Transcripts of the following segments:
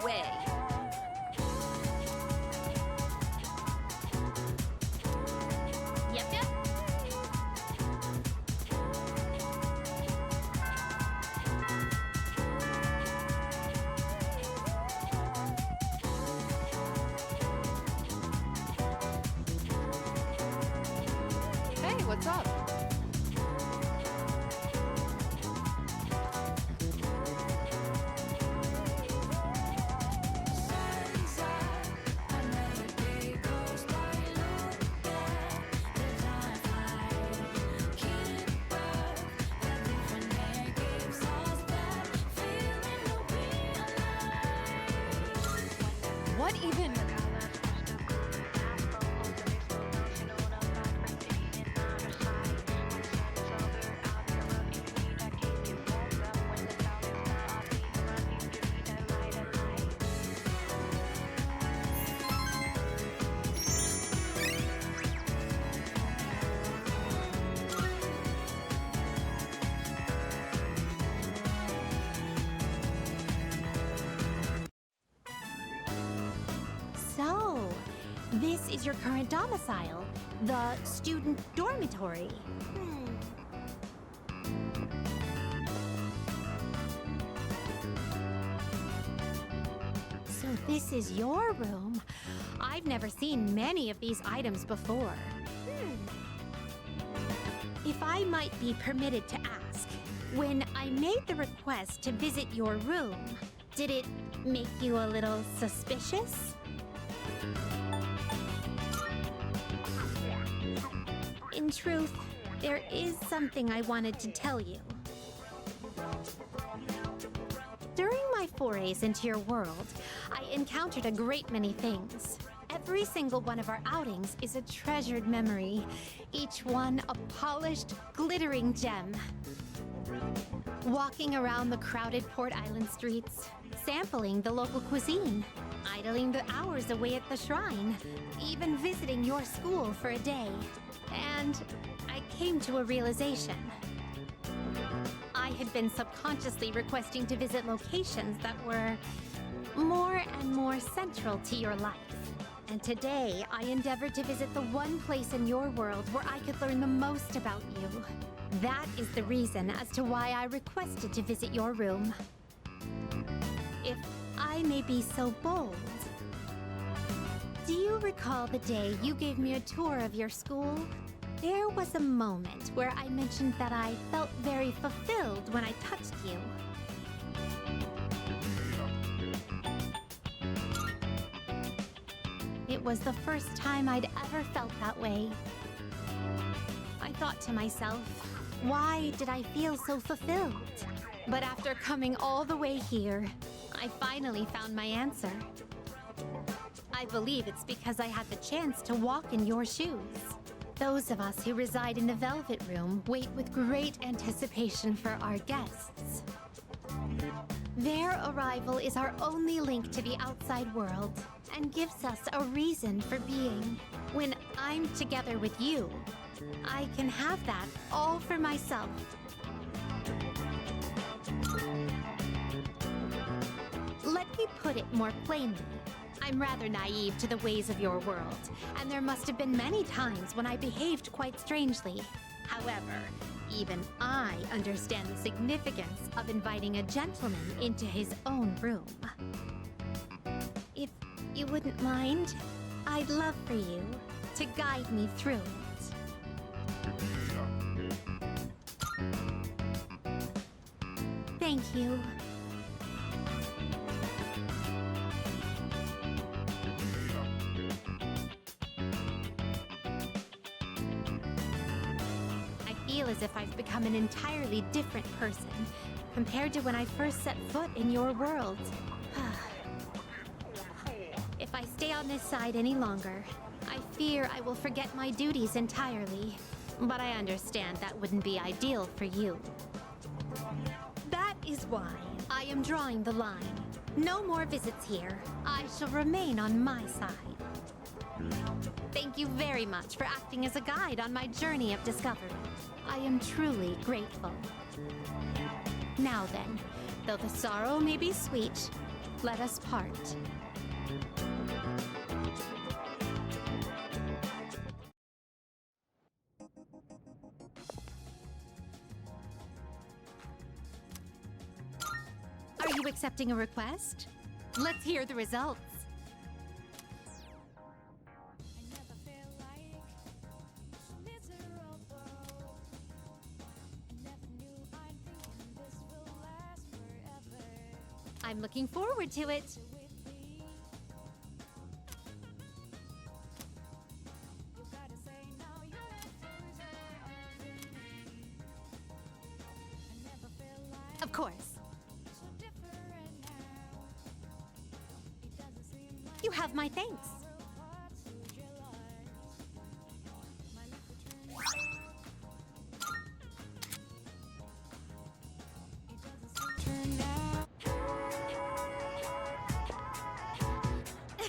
way. Yep, yep. Hey, what's up? What even? So, this is your current domicile, the student dormitory. So this is your room. I've never seen many of these items before. If I might be permitted to ask, when I made the request to visit your room, did it make you a little suspicious? In truth, there is something I wanted to tell you. During my forays into your world, I encountered a great many things. Every single one of our outings is a treasured memory, each one a polished, glittering gem. Walking around the crowded Port Island streets, sampling the local cuisine, idling the hours away at the shrine, even visiting your school for a day. And I came to a realization. I had been subconsciously requesting to visit locations that were more and more central to your life. And today, I endeavored to visit the one place in your world where I could learn the most about you. That is the reason as to why I requested to visit your room. If I may be so bold, do you recall the day you gave me a tour of your school? There was a moment where I mentioned that I felt very fulfilled when I touched you. It was the first time I'd ever felt that way. I thought to myself, why did I feel so fulfilled? But after coming all the way here, I finally found my answer. I believe it's because I had the chance to walk in your shoes. Those of us who reside in the Velvet Room wait with great anticipation for our guests. Their arrival is our only link to the outside world and gives us a reason for being. When I'm together with you, I can have that all for myself. Let me put it more plainly. I'm rather naive to the ways of your world, and there must have been many times when I behaved quite strangely. However, even I understand the significance of inviting a gentleman into his own room. If you wouldn't mind, I'd love for you to guide me through it. Thank you. I feel as if I've become an entirely different person compared to when I first set foot in your world. If I stay on this side any longer, I fear I will forget my duties entirely. But I understand that wouldn't be ideal for you. That is why I am drawing the line. No more visits here. I shall remain on my side. Thank you very much for acting as a guide on my journey of discovery. I am truly grateful. Now then, though the sorrow may be sweet, let us part. Are you accepting a request? Let's hear the results. I'm looking forward to it. Of course. You have my thanks.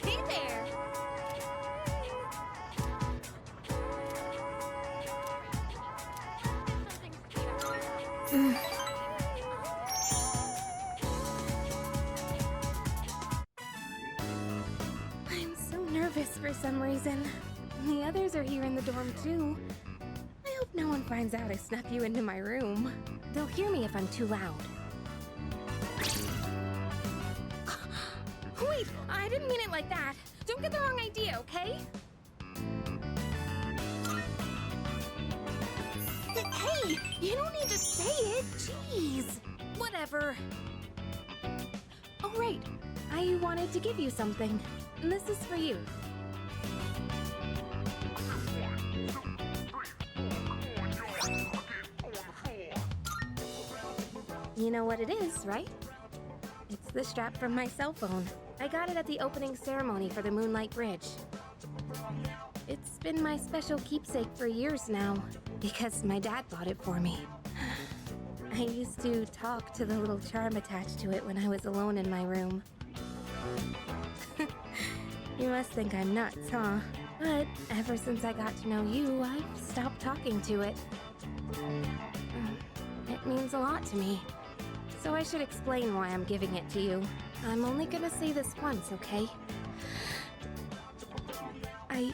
Hey there. I'm so nervous for some reason. The others are here in the dorm too. I hope no one finds out I snuck you into my room. They'll hear me if I'm too loud. Wait, I didn't mean it like that. Don't get the wrong idea, okay? Hey, you don't need to say it. Jeez. Whatever. Oh, right. I wanted to give you something. This is for you. You know what it is, right? It's the strap from my cell phone. I got it at the opening ceremony for the Moonlight Bridge. It's been my special keepsake for years now, because my dad bought it for me. I used to talk to the little charm attached to it when I was alone in my room. You must think I'm nuts, huh? But ever since I got to know you, I've stopped talking to it. It means a lot to me. So I should explain why I'm giving it to you. I'm only gonna say this once, okay? I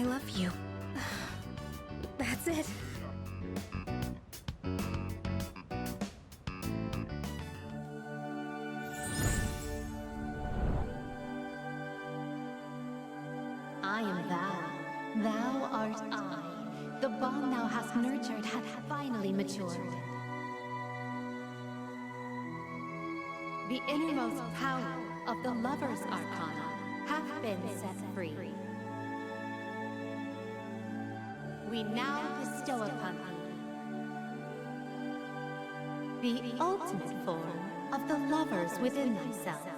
love you. That's it. I am thou. Thou art I. The bond thou hast nurtured hath finally matured. The innermost power of the lover's arcana hath been set free. We now bestow upon thee the ultimate form of the lovers within thyself.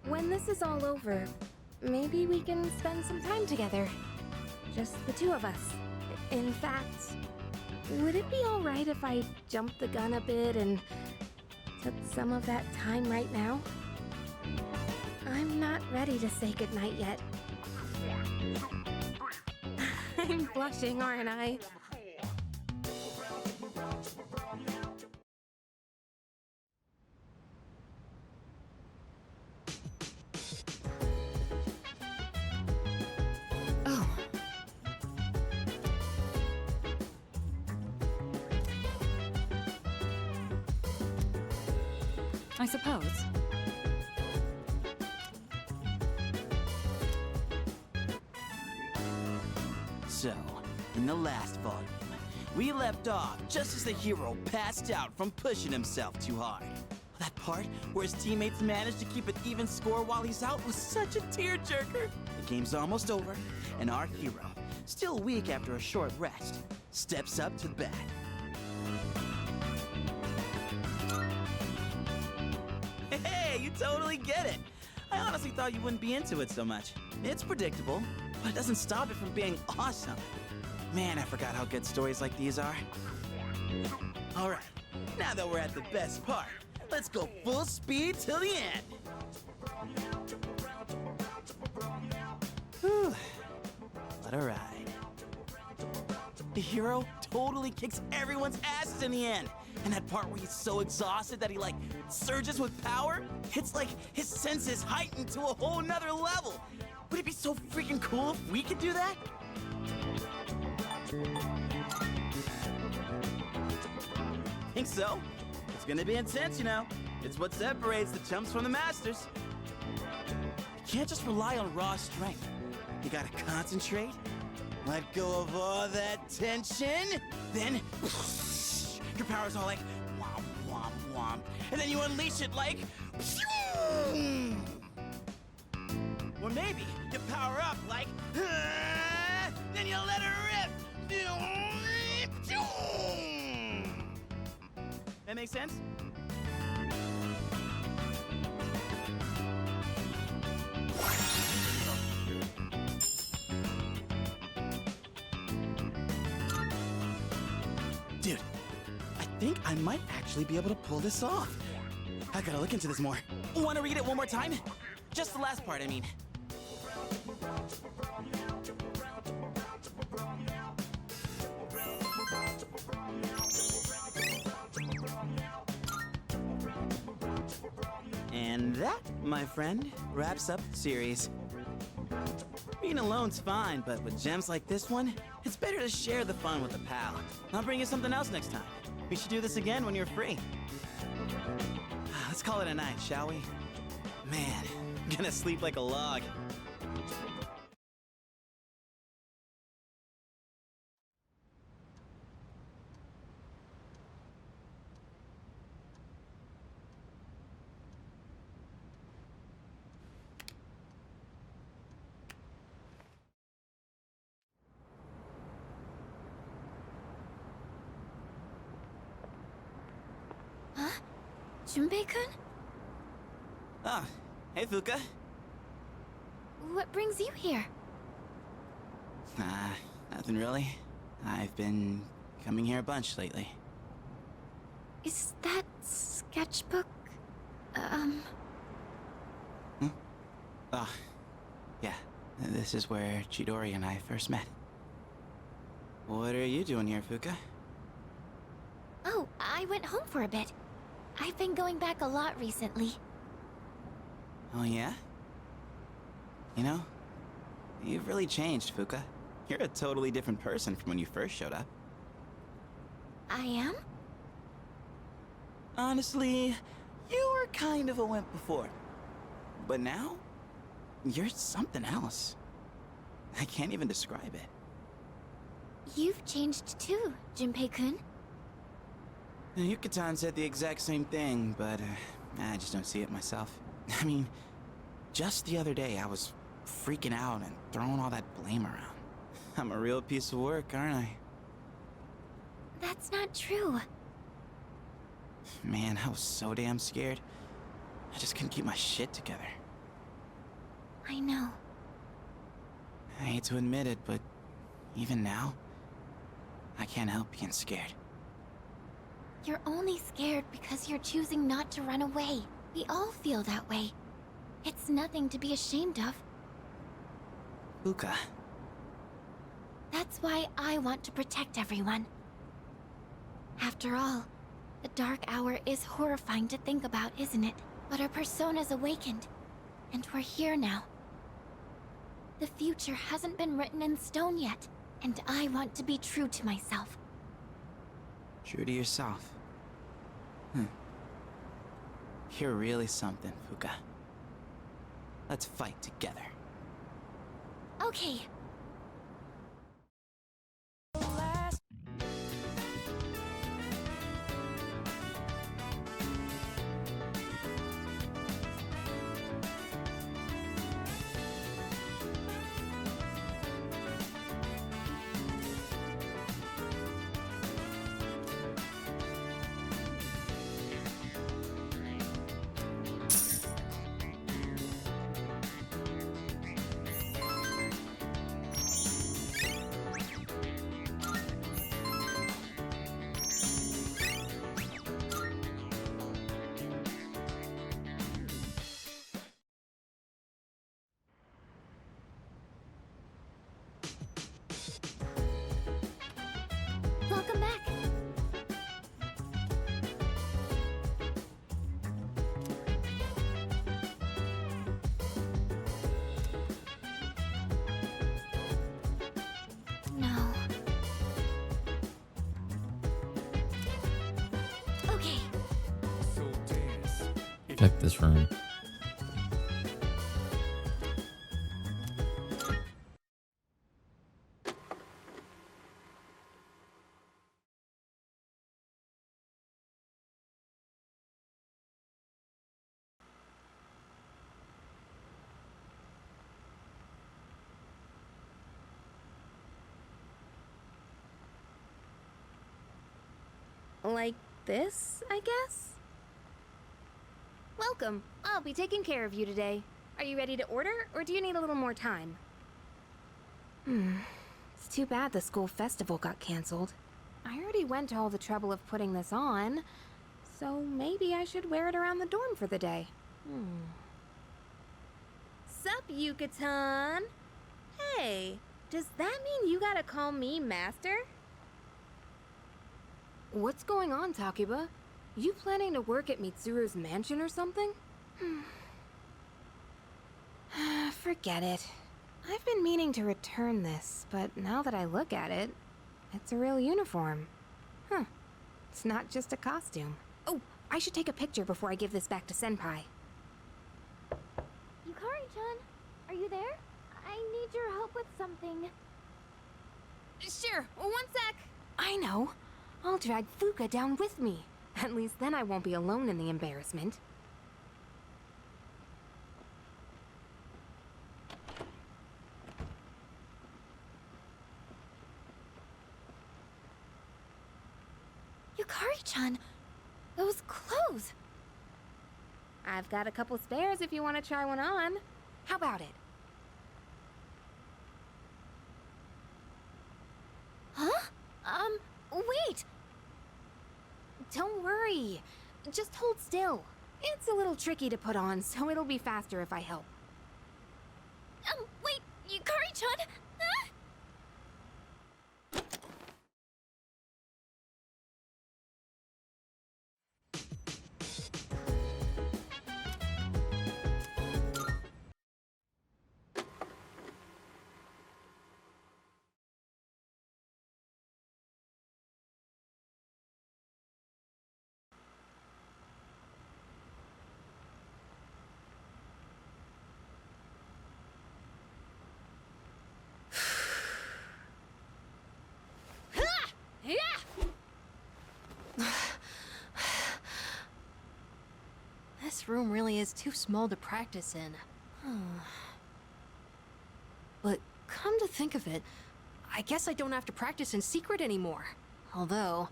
When this is all over, maybe we can spend some time together. Just the two of us. In fact, would it be alright if I jumped the gun a bit and took some of that time right now? I'm not ready to say goodnight yet. I'm blushing, aren't I? I suppose. So, in the last volume, we left off just as the hero passed out from pushing himself too hard. That part where his teammates managed to keep an even score while he's out was such a tearjerker. The game's almost over, and our hero, still weak after a short rest, steps up to the bat. Hey, you totally get it. I honestly thought you wouldn't be into it so much. It's predictable, but it doesn't stop it from being awesome. Man, I forgot how good stories like these are. Alright, now that we're at the best part, let's go full speed till the end. Whew. What a ride. The hero totally kicks everyone's asses in the end. And that part where he's so exhausted that he, like, surges with power, it's like his senses heightened to a whole nother level. Would it be so freaking cool if we could do that? Think so? It's gonna be intense, you know. It's what separates the chumps from the masters. You can't just rely on raw strength. You gotta concentrate, let go of all that tension, then your power's all like womp, womp, womp. And then you unleash it like or maybe you power up like then you let it rip. That makes sense? Dude, I think I might actually be able to pull this off. I gotta look into this more. Want to read it one more time? Just the last part, I mean. And that, my friend, wraps up the series. Being alone's fine, but with gems like this one, it's better to share the fun with a pal. I'll bring you something else next time. We should do this again when you're free. Let's call it a night, shall we? Man, I'm gonna sleep like a log. Junpei-kun? Ah, hey Fuka. What brings you here? Nothing really. I've been coming here a bunch lately. Is that sketchbook, Oh, yeah. This is where Chidori and I first met. What are you doing here, Fuka? Oh, I went home for a bit. I've been going back a lot recently. Oh, yeah? You know, you've really changed, Fuka. You're a totally different person from when you first showed up. I am? Honestly, you were kind of a wimp before. But now, you're something else. I can't even describe it. You've changed too, Junpei-kun. Yuka-tan said the exact same thing, but I just don't see it myself. I mean, just the other day I was freaking out and throwing all that blame around. I'm a real piece of work, aren't I? That's not true. Man, I was so damn scared. I just couldn't keep my shit together. I know. I hate to admit it, but even now, I can't help being scared. You're only scared because you're choosing not to run away. We all feel that way. It's nothing to be ashamed of. Fuka. That's why I want to protect everyone. After all, the dark hour is horrifying to think about, isn't it? But our persona's awakened, and we're here now. The future hasn't been written in stone yet, and I want to be true to myself. True to yourself. You're really something, Fuka. Let's fight together. Okay. protect this room. Like this, I guess? Welcome. I'll be taking care of you today. Are you ready to order, or do you need a little more time? It's too bad the school festival got canceled. I already went to all the trouble of putting this on, so maybe I should wear it around the dorm for the day. Sup, Yucatan? Hey, does that mean you gotta call me Master? What's going on, Takiba? You planning to work at Mitsuru's mansion or something? Forget it. I've been meaning to return this, but now that I look at it, it's a real uniform. Huh. It's not just a costume. Oh, I should take a picture before I give this back to Senpai. Yukari-chan, are you there? I need your help with something. Sure, 1 sec. I know. I'll drag Fuka down with me. At least then I won't be alone in the embarrassment. Yukari-chan, those clothes. I've got a couple spares if you want to try one on. How about it? Huh? Wait! Don't worry. Just hold still. It's a little tricky to put on, so it'll be faster if I help. Wait, Yukari-chan! Ah! This room really is too small to practice in. But come to think of it, I guess I don't have to practice in secret anymore. Although,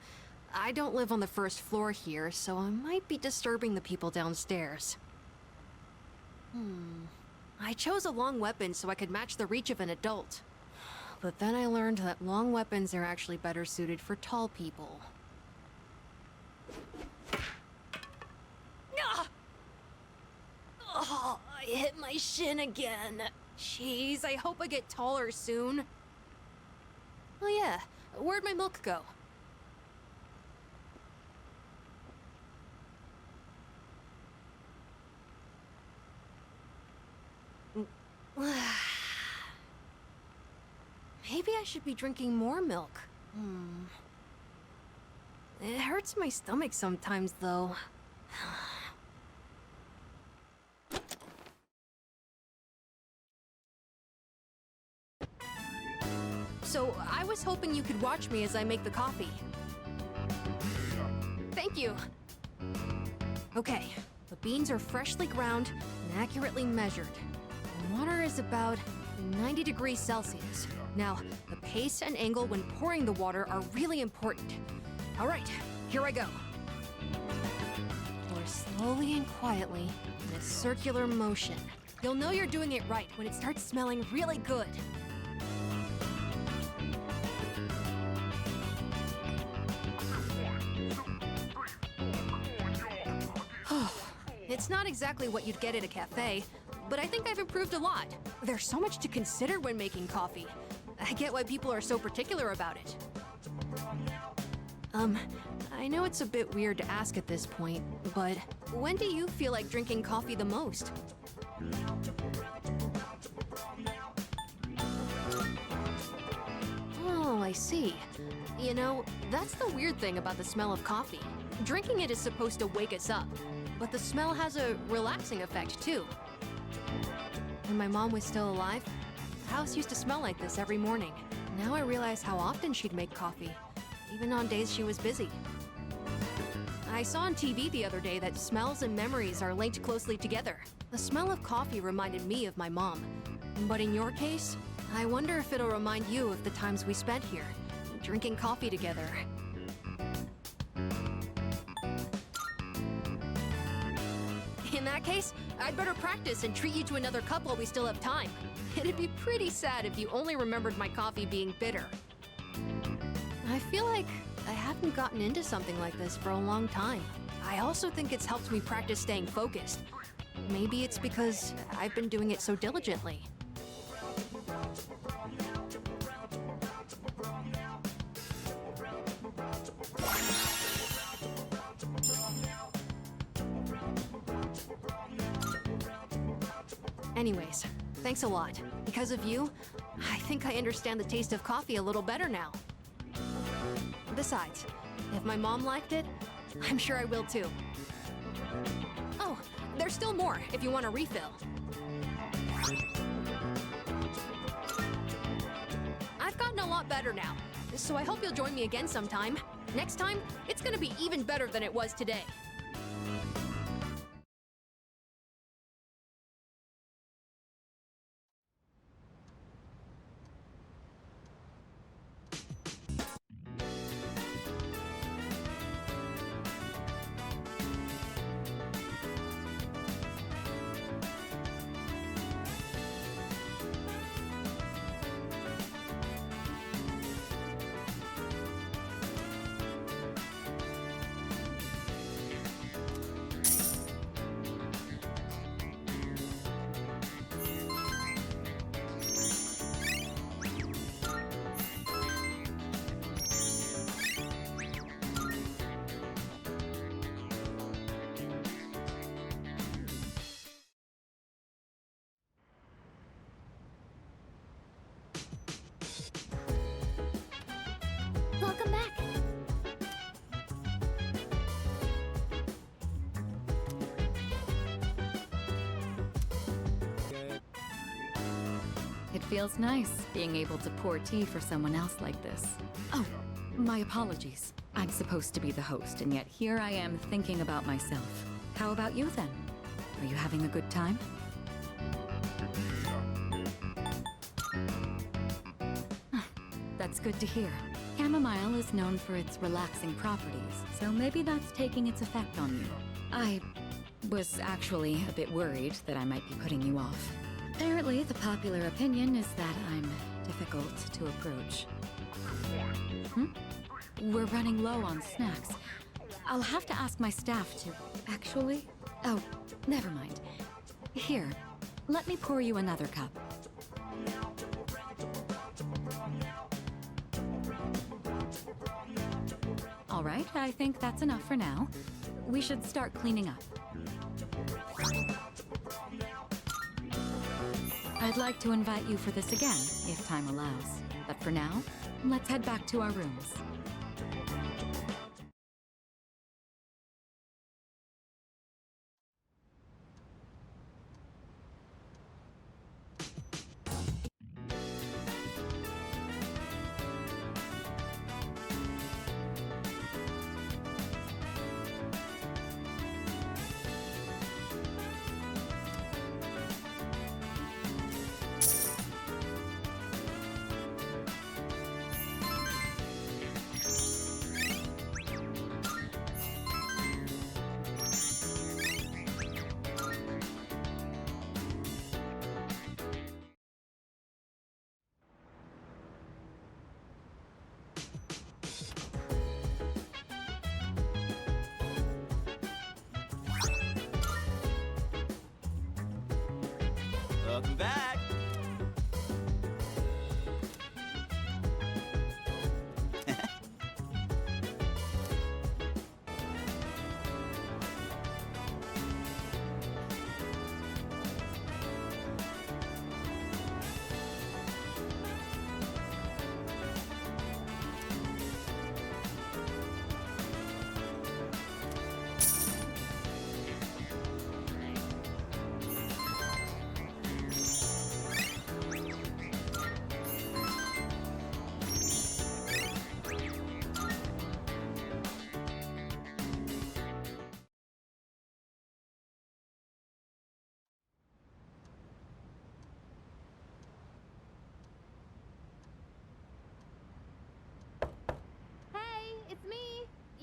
I don't live on the first floor here, so I might be disturbing the people downstairs. I chose a long weapon so I could match the reach of an adult. But then I learned that long weapons are actually better suited for tall people. Oh, I hit my shin again. Jeez, I hope I get taller soon. Oh yeah, where'd my milk go? Maybe I should be drinking more milk. It hurts my stomach sometimes, though. So, I was hoping you could watch me as I make the coffee. Thank you. Okay, the beans are freshly ground and accurately measured. The water is about 90 degrees Celsius. Now, the pace and angle when pouring the water are really important. All right, here I go. Pour slowly and quietly in a circular motion. You'll know you're doing it right when it starts smelling really good. It's not exactly what you'd get at a cafe, but I think I've improved a lot. There's so much to consider when making coffee. I get why people are so particular about it. I know it's a bit weird to ask at this point, but when do you feel like drinking coffee the most? Oh, I see. You know, that's the weird thing about the smell of coffee. Drinking it is supposed to wake us up. but the smell has a relaxing effect too. When my mom was still alive, the house used to smell like this every morning. Now I realize how often she'd make coffee, even on days she was busy. I saw on TV the other day that smells and memories are linked closely together. The smell of coffee reminded me of my mom. But in your case, I wonder if it'll remind you of the times we spent here, drinking coffee together. In that case, I'd better practice and treat you to another cup while we still have time. It'd be pretty sad if you only remembered my coffee being bitter. I feel like I haven't gotten into something like this for a long time. I also think it's helped me practice staying focused. Maybe it's because I've been doing it so diligently. Anyways, thanks a lot. Because of you, I think I understand the taste of coffee a little better now. Besides, if my mom liked it, I'm sure I will too. Oh, there's still more if you want a refill. I've gotten a lot better now, so I hope you'll join me again sometime. Next time, it's gonna be even better than it was today. Welcome back. It feels nice being able to pour tea for someone else like this. Oh, my apologies. I'm supposed to be the host, and yet here I am thinking about myself. How about you then? Are you having a good time? That's good to hear. Chamomile is known for its relaxing properties, so maybe that's taking its effect on you. I was actually a bit worried that I might be putting you off. Apparently, the popular opinion is that I'm difficult to approach. We're running low on snacks. I'll have to ask my staff to... Actually? Oh, never mind. Here, let me pour you another cup. All right, I think that's enough for now. We should start cleaning up. I'd like to invite you for this again, if time allows. But for now, let's head back to our rooms. Welcome back.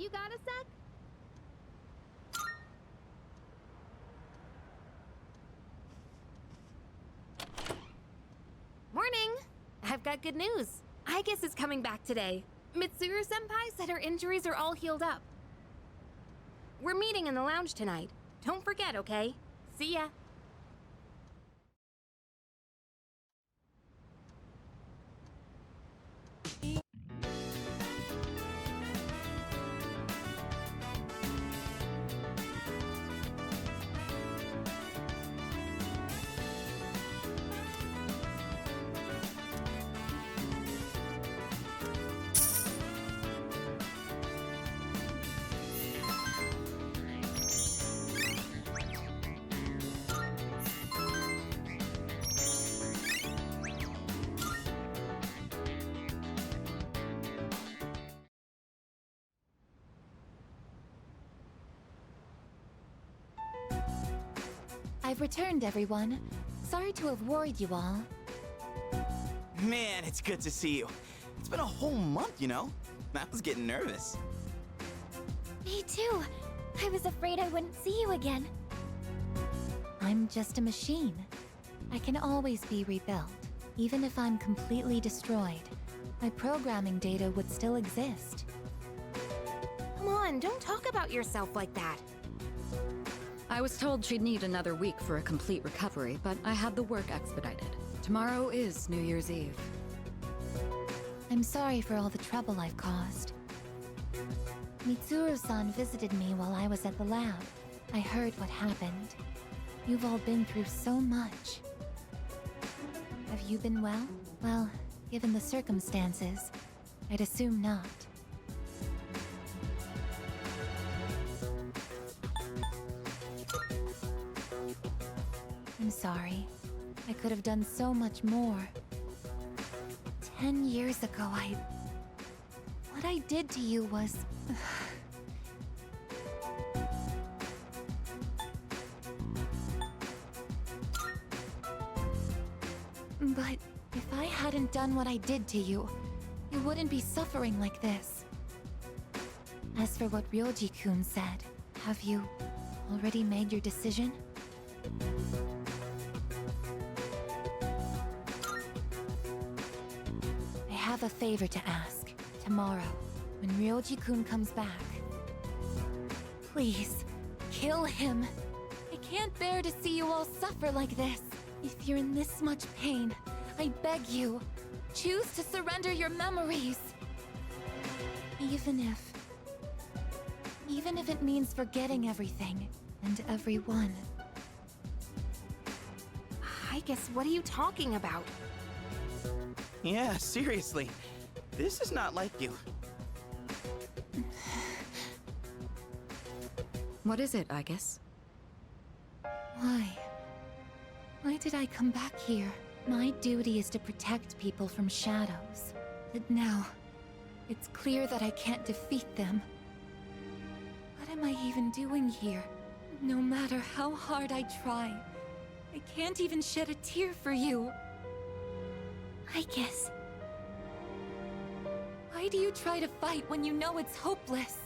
You got a sec? Morning! I've got good news. Aigis is coming back today. Mitsuru-senpai said her injuries are all healed up. We're meeting in the lounge tonight. Don't forget, okay? See ya! I've returned, everyone. Sorry to have worried you all. Man, it's good to see you. It's been a whole month, you know? I was getting nervous. Me too. I was afraid I wouldn't see you again. I'm just a machine. I can always be rebuilt. Even if I'm completely destroyed, my programming data would still exist. Come on, don't talk about yourself like that. I was told she'd need another week for a complete recovery, but I had the work expedited. Tomorrow is New Year's Eve. I'm sorry for all the trouble I've caused. Mitsuru-san visited me while I was at the lab. I heard what happened. You've all been through so much. Have you been well? Well, given the circumstances, I'd assume not. I'm sorry. I could have done so much more. 10 years ago, what I did to you was... But if I hadn't done what I did to you, you wouldn't be suffering like this. As for what Ryoji-kun said, have you already made your decision? I have a favor to ask. Tomorrow, when Ryoji-kun comes back, please, kill him. I can't bear to see you all suffer like this. If you're in this much pain, I beg you, choose to surrender your memories. Even if it means forgetting everything and everyone. I guess, what are you talking about? Yeah, seriously. This is not like you. What is it, Aigis? Why? Why did I come back here? My duty is to protect people from shadows. But now, it's clear that I can't defeat them. What am I even doing here? No matter how hard I try, I can't even shed a tear for you. I guess. Why do you try to fight when you know it's hopeless?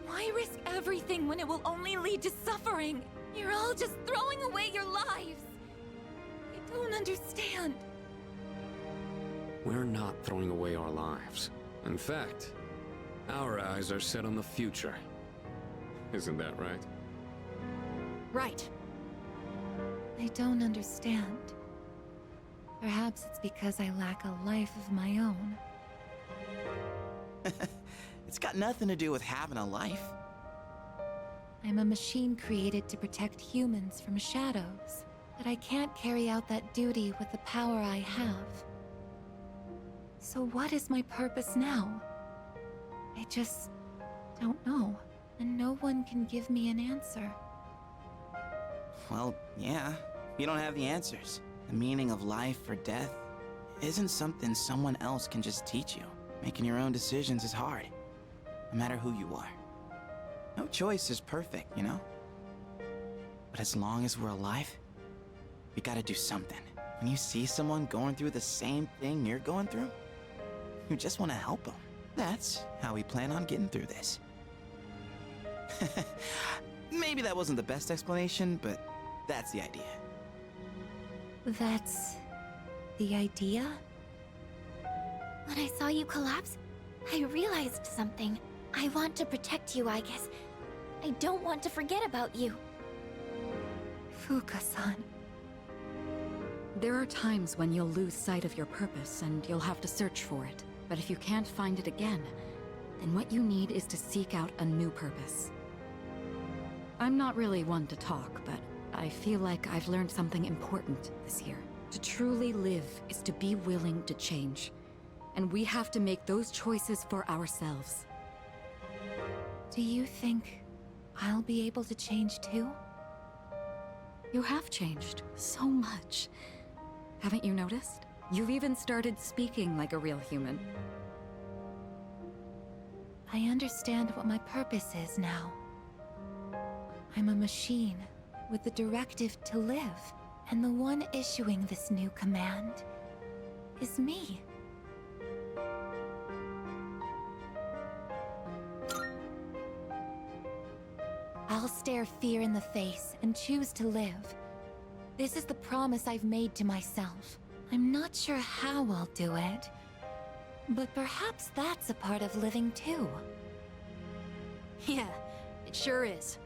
Why risk everything when it will only lead to suffering? You're all just throwing away your lives! I don't understand. We're not throwing away our lives. In fact, our eyes are set on the future. Isn't that right? Right. I don't understand. Perhaps it's because I lack a life of my own. It's got nothing to do with having a life. I'm a machine created to protect humans from shadows, but I can't carry out that duty with the power I have. So what is my purpose now? I just don't know, and no one can give me an answer. Well, yeah, you don't have the answers. The meaning of life or death isn't something someone else can just teach you. Making your own decisions is hard, no matter who you are. No choice is perfect, you know? But as long as we're alive, we gotta do something. When you see someone going through the same thing you're going through, you just want to help them. That's how we plan on getting through this. Maybe that wasn't the best explanation, but that's the idea. That's... the idea? When I saw you collapse, I realized something. I want to protect you, I guess. I don't want to forget about you. Fuka-san. There are times when you'll lose sight of your purpose and you'll have to search for it. But if you can't find it again, then what you need is to seek out a new purpose. I'm not really one to talk, but I feel like I've learned something important this year. To truly live is to be willing to change. And we have to make those choices for ourselves. Do you think I'll be able to change too? You have changed so much. Haven't you noticed? You've even started speaking like a real human. I understand what my purpose is now. I'm a machine with the directive to live, and the one issuing this new command is me. I'll stare fear in the face and choose to live. This is the promise I've made to myself. I'm not sure how I'll do it, but perhaps that's a part of living too. Yeah, it sure is.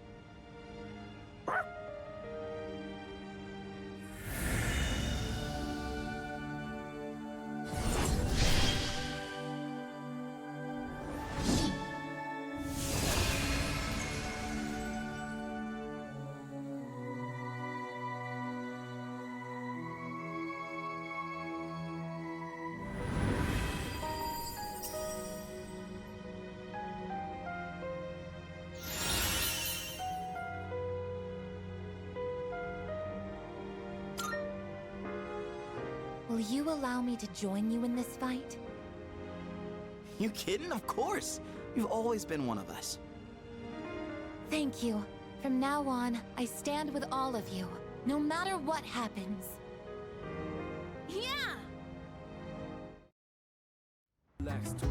Will you allow me to join you in this fight? You kidding? Of course! You've always been one of us. Thank you. From now on, I stand with all of you, no matter what happens. Yeah! Relax to